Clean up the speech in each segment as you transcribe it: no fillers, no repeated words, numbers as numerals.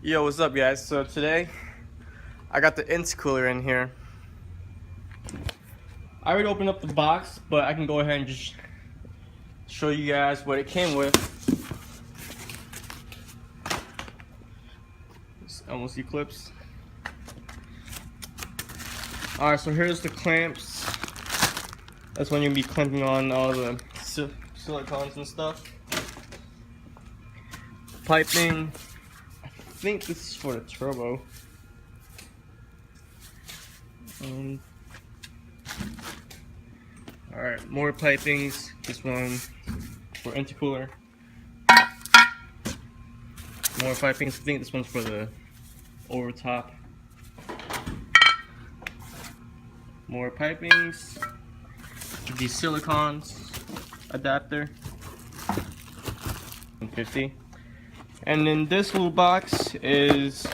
Yo, what's up guys? So today I got the intercooler in here. I already opened up the box, but I can go ahead and just show you guys what it came with. It's almost eclipsed. Alright, so here's the clamps. That's when you'll be clamping on all the silicons and stuff. Piping. I think this is for the turbo. Alright, more pipings. This one for intercooler. More pipings. I think this one's for the over top. More pipings. These silicons adapter. 150. And then this little box is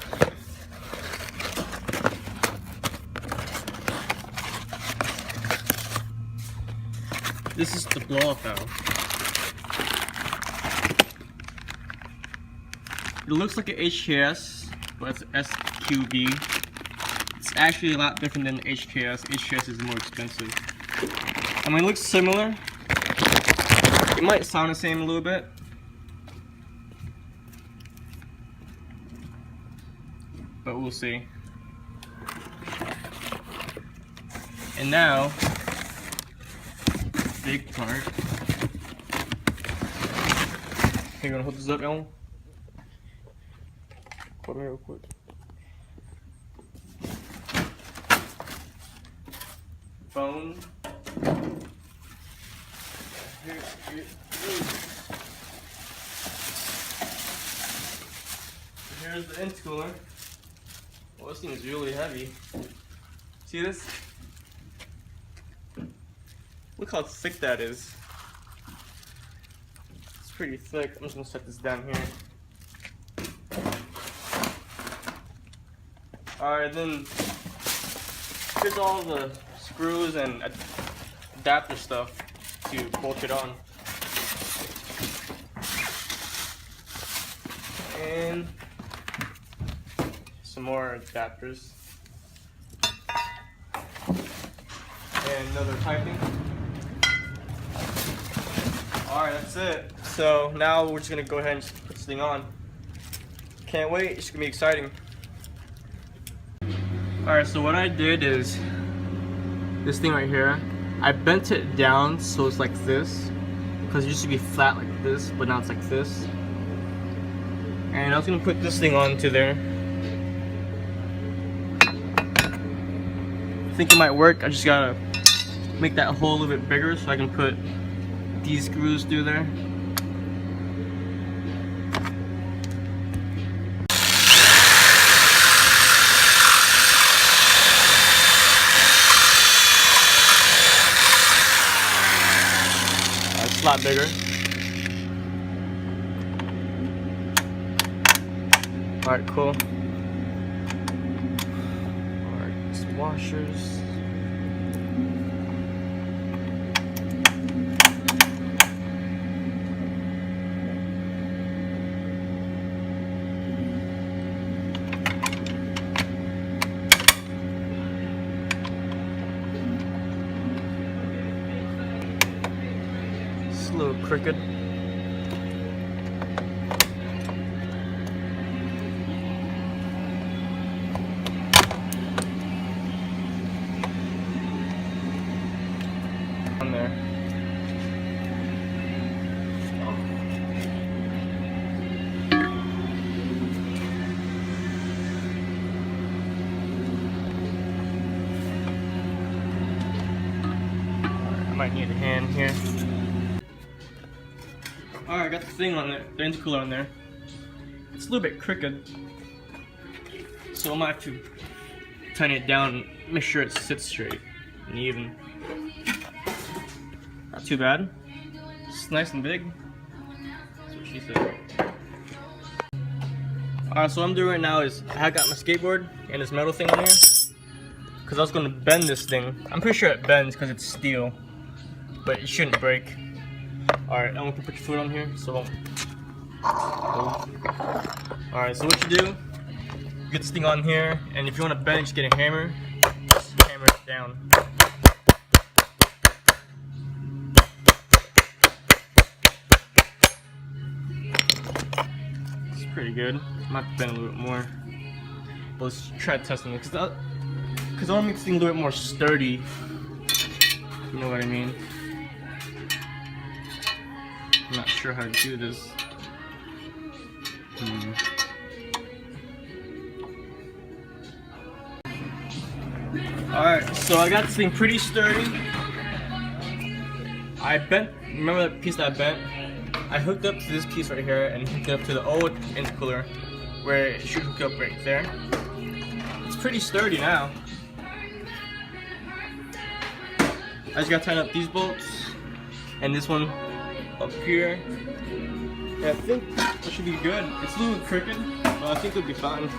this is the blow-off valve. It looks like an HKS, but it's SQB. It's actually a lot different than HKS. HKS is more expensive. I mean, it looks similar. It might sound the same a little bit. But we'll see. And now, big part. You're gonna hold this up, Ellen? Hold me real quick. Phone. Here's the intercooler. Well, this thing is really heavy. See this? Look how thick that is. It's pretty thick. I'm just gonna set this down here. Alright, then here's all the screws and adapter stuff to bolt it on. And some more adapters. And another piping. Alright, that's it. So now we're just gonna go ahead and just put this thing on. Can't wait, it's gonna be exciting. Alright, so what I did is this thing right here, I bent it down so it's like this, because it used to be flat like this, but now it's like this. And I was gonna put this thing onto there. I think it might work. I just gotta make that hole a little bit bigger so I can put these screws through there. It's a lot bigger. Alright, cool. Alright, some washers. It's a little crooked. On there. I might need a hand here. Alright, I got the thing on there, the intercooler on there. It's a little bit crooked, so I might have to tighten it down and make sure it sits straight and even. Not too bad. It's nice and big. That's what she said. Alright, so what I'm doing right now is I got my skateboard and this metal thing on here, because I was going to bend this thing. I'm pretty sure it bends because it's steel, but it shouldn't break. Alright, I'm gonna put your foot on here so it won't move. Alright, so what you do get this thing on here, and if you want to bend it, just get a hammer. Just hammer it down. It's pretty good. I might have to bend a little bit more. But let's try testing it, because I want to make this thing a little bit more sturdy. You know what I mean? I'm not sure how to do this. Alright, so I got this thing pretty sturdy. I bent, remember that piece that I bent? I hooked up to this piece right here and hooked it up to the old intercooler where it should hook up right there. It's pretty sturdy now. I just gotta tighten up these bolts and this one up here. Yeah, I think that should be good. It's a little crooked, but I think it'll be fine.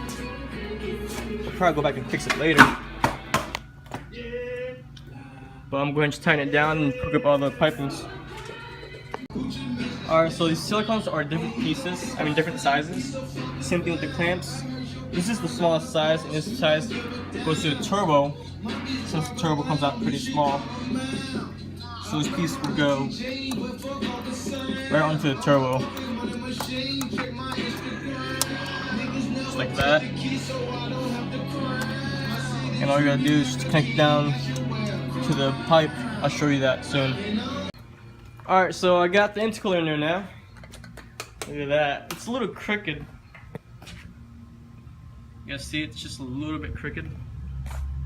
I'll probably go back and fix it later. But I'm going to tighten it down and hook up all the pipings. Alright, so these silicones are different pieces, different sizes. Same thing with the clamps. This is the smallest size, and this size goes to the turbo, since the turbo comes out pretty small. So this piece will go right onto the turbo. Just like that. And all you gotta do is just connect it down to the pipe. I'll show you that soon. Alright, so I got the intercooler in there now. Look at that. It's a little crooked. You guys see it's just a little bit crooked.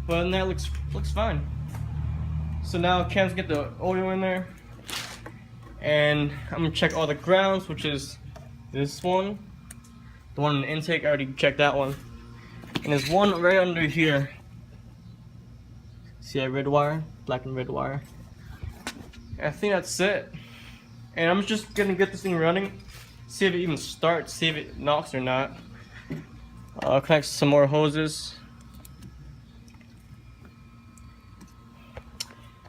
But that looks fine. So now Cam's get the oil in there. And I'm gonna check all the grounds, which is this one. The one in the intake, I already checked that one. And there's one right under here. See that red wire? Black and red wire. I think that's it. And I'm just gonna get this thing running, see if it even starts, see if it knocks or not. I'll connect some more hoses.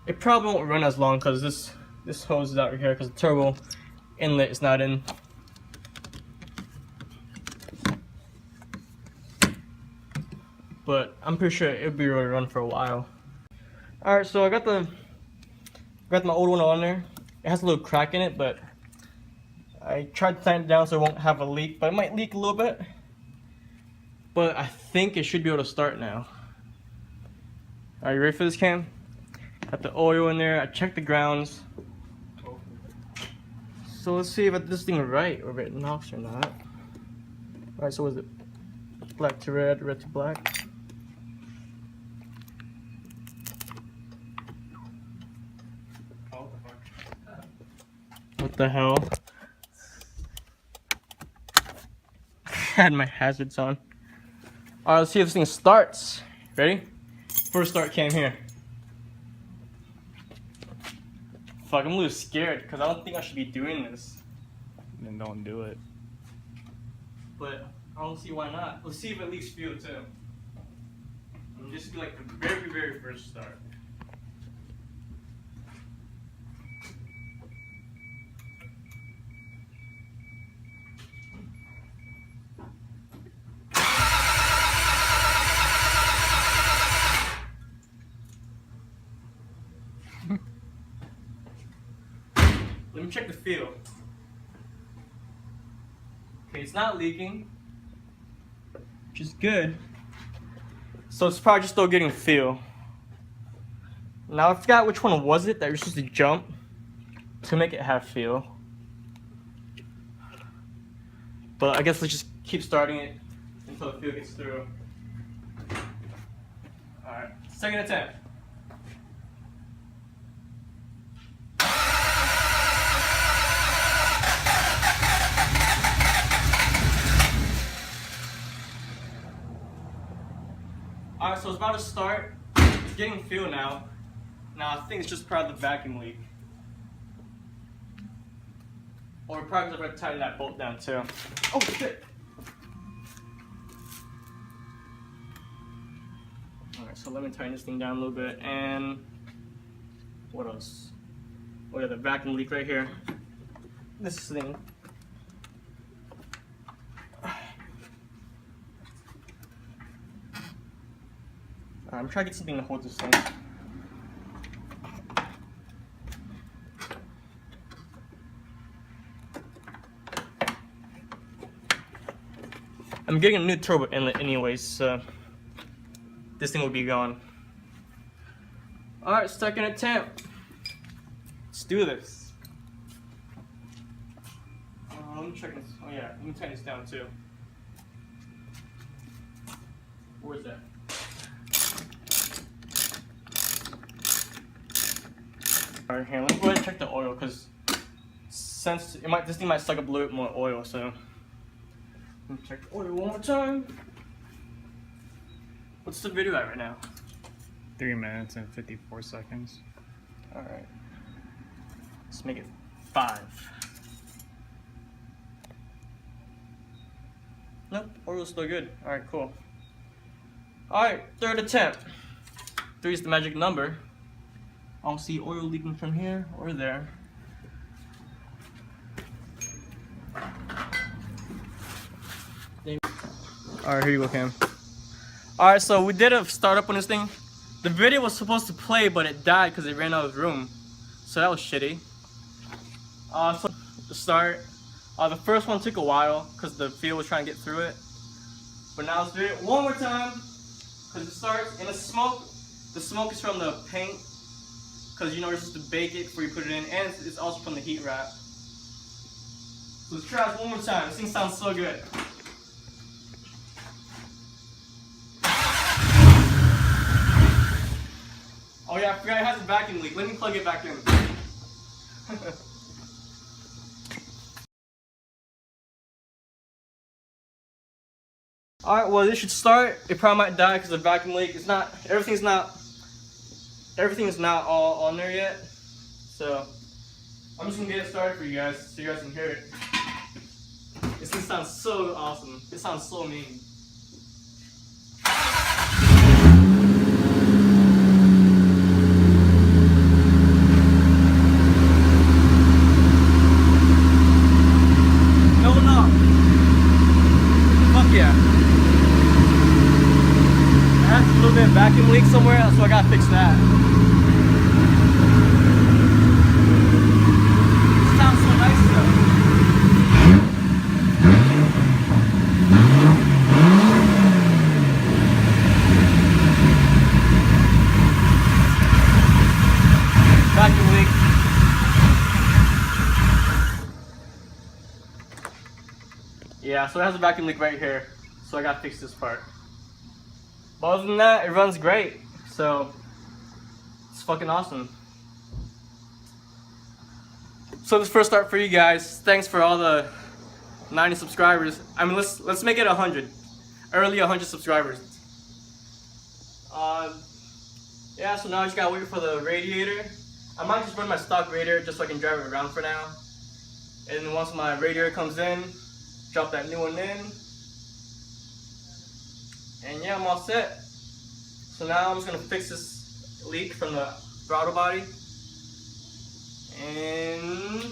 It probably won't run as long because this hose is out here because the turbo inlet is not in. But I'm pretty sure it'll be able to run for a while. Alright, so I got my old one on there. It has a little crack in it, but I tried to tighten it down so it won't have a leak, but it might leak a little bit. But I think it should be able to start now. Are you ready for this, Cam? Got the oil in there. I checked the grounds. So let's see if I did this thing right or if it knocks or not. Alright, so was it black to red, red to black? What the hell? I had my hazards on. Alright, let's see if this thing starts. Ready? First start came here. Fuck, I'm a little scared because I don't think I should be doing this. Then don't do it. But I don't see why not. Let's see if it leaks fuel too. And this would be like the very, very first start. Let me check the fuel. Okay, it's not leaking, which is good. So it's probably just still getting fuel. Now I forgot which one was it that you're supposed to jump to make it have fuel. But I guess let's just keep starting it until the fuel gets through. Alright, second attempt. Alright, so it's about to start. It's getting fuel now. Now I think it's just probably the vacuum leak. Or we're probably going to tighten that bolt down too. Oh shit! Alright, so let me tighten this thing down a little bit. And what else? Oh yeah, the vacuum leak right here. This thing. I'm trying to get something to hold this thing. I'm getting a new turbo inlet anyways, so this thing will be gone. Alright, second attempt. Let's do this. Let me check this. Oh yeah, let me tighten this down too. Where's that? Alright, here, let's go ahead and check the oil, because since this thing might suck up a little bit more oil, so let me check the oil one more time. What's the video at right now? 3 minutes and 54 seconds. Alright. Let's make it 5. Nope, oil's still good. Alright, cool. Alright, third attempt. 3 is the magic number. I'll see oil leaking from here or there. Alright, here you go, Cam. Alright, so we did a startup on this thing. The video was supposed to play, but it died because it ran out of room. So that was shitty. So to start, the first one took a while because the field was trying to get through it. But now let's do it one more time because it starts, and the smoke is from the paint because you know you're supposed to bake it before you put it in, and it's also from the heat wrap. So let's try this one more time. This thing sounds so good. Oh yeah, I forgot it has a vacuum leak. Let me plug it back in. Alright, well this should start. It probably might die because of the vacuum leak. Everything is not all on there yet. So I'm just gonna get it started for you guys so you guys can hear it. This thing sounds so awesome. It sounds so mean. Vacuum leak somewhere, so I gotta fix that. It sounds so nice though. Vacuum leak. Yeah, so it has a vacuum leak right here, so I gotta fix this part. But other than that, it runs great, so it's fucking awesome. So this first start for you guys. Thanks for all the 90 subscribers. I mean, let's make it 100. Early 100 subscribers. Yeah. So now I just gotta wait for the radiator. I might just run my stock radiator just so I can drive it around for now. And then once my radiator comes in, drop that new one in. And yeah, I'm all set. So now I'm just gonna fix this leak from the throttle body and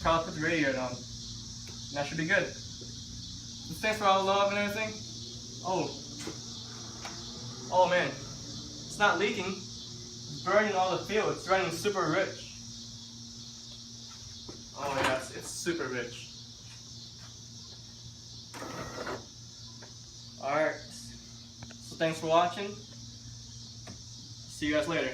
probably put the radiator on. And that should be good. So thanks for all the love and everything. Oh man, it's not leaking. It's burning all the fuel. It's running super rich. Oh yeah, it's super rich. Alright, so thanks for watching. See you guys later.